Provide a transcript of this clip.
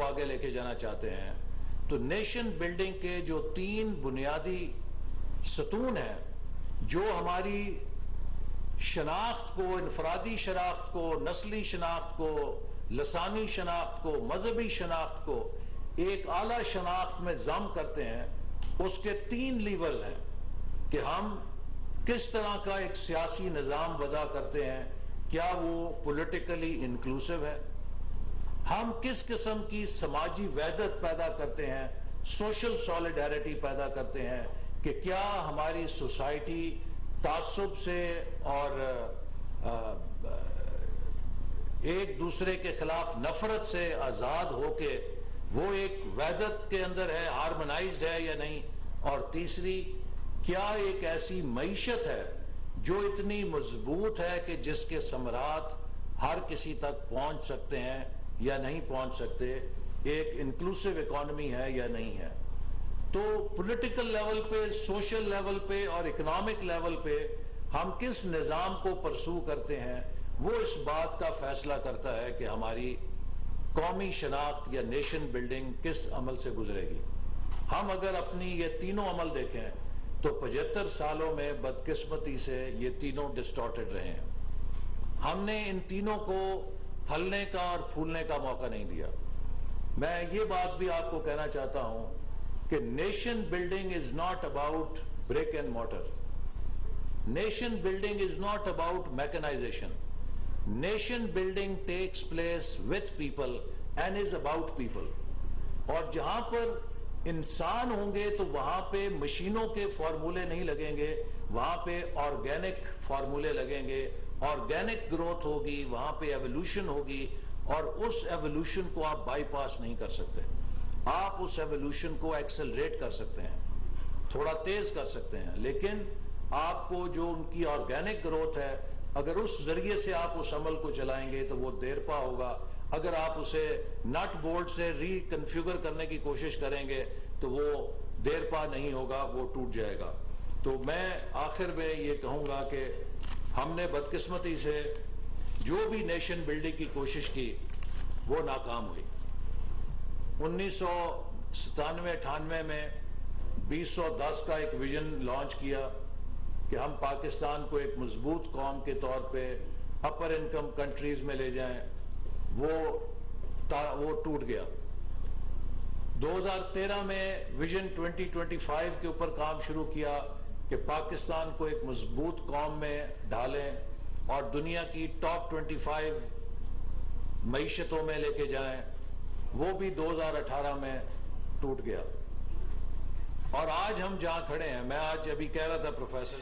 آگے لے کے جانا چاہتے ہیں تو نیشن بلڈنگ کے جو 3 بنیادی ستون ہیں جو ہماری شناخت کو، انفرادی شناخت کو، نسلی شناخت کو، لسانی شناخت کو، مذہبی شناخت کو ایک اعلیٰ شناخت میں ضم کرتے ہیں، اس کے 3 لیورز ہیں کہ ہم کس طرح کا ایک سیاسی نظام وضع کرتے ہیں، کیا وہ پولیٹیکلی انکلوسیو ہے، ہم کس قسم کی سماجی وحدت پیدا کرتے ہیں، سوشل سولیڈیرٹی پیدا کرتے ہیں کہ کیا ہماری سوسائٹی تعصب سے اور ایک دوسرے کے خلاف نفرت سے آزاد ہو کے وہ ایک وحدت کے اندر ہے، ہارمونائزڈ ہے یا نہیں، اور تیسری کیا ایک ایسی معیشت ہے جو اتنی مضبوط ہے کہ جس کے ثمرات ہر کسی تک پہنچ سکتے ہیں یا نہیں پہنچ سکتے، ایک انکلوسیو اکانومی ہے یا نہیں ہے۔ تو پولیٹیکل لیول پہ، سوشل لیول پہ اور اکنامک لیول پہ ہم کس نظام کو پرسو کرتے ہیں، وہ اس بات کا فیصلہ کرتا ہے کہ ہماری قومی شناخت یا نیشن بلڈنگ کس عمل سے گزرے گی۔ ہم اگر اپنی یہ تینوں عمل دیکھیں تو 75 سالوں میں بدقسمتی سے یہ تینوں ڈسٹارٹڈ رہے ہیں۔ ہم نے ان تینوں کو پھلنے کا اور پھولنے کا موقع نہیں دیا۔ میں یہ بات بھی آپ کو کہنا چاہتا ہوں کہ nation building is not about brick and mortar. Nation building is not about mechanization. Nation building takes place with people and is about people. اور جہاں پر انسان ہوں گے تو وہاں پہ مشینوں کے فارمولے نہیں لگیں گے، وہاں پہ آرگینک فارمولے لگیں گے، آرگینک گروتھ ہوگی، وہاں پہ ایولیوشن ہوگی، اور اس ایولیوشن کو آپ بائی پاس نہیں کر سکتے۔ آپ اس ایولیوشن کو ایکسلریٹ کر سکتے ہیں، تھوڑا تیز کر سکتے ہیں، لیکن آپ کو جو ان کی آرگینک گروتھ ہے اگر اس ذریعے سے آپ اس عمل کو چلائیں گے تو وہ دیر پا ہوگا۔ اگر آپ اسے نٹ بولٹ سے ری کنفیگر کرنے کی کوشش کریں گے تو وہ دیر پا نہیں ہوگا، وہ ٹوٹ جائے گا۔ تو میں آخر میں یہ کہوں گا کہ ہم نے بدقسمتی سے جو بھی نیشن بلڈنگ کی کوشش کی وہ ناکام ہوئی۔ 1997-98 میں 2010 کا ایک ویژن لانچ کیا کہ ہم پاکستان کو ایک مضبوط قوم کے طور پہ اپر انکم کنٹریز میں لے جائیں، وہ ٹوٹ گیا۔ 2013 میں ویژن 2025 کے اوپر کام شروع کیا کہ پاکستان کو ایک مضبوط قوم میں ڈھالیں اور دنیا کی ٹاپ 25 معیشتوں میں لے کے جائیں، وہ بھی 2018 میں ٹوٹ گیا۔ اور آج ہم جہاں کھڑے ہیں، میں آج ابھی کہہ رہا تھا پروفیسر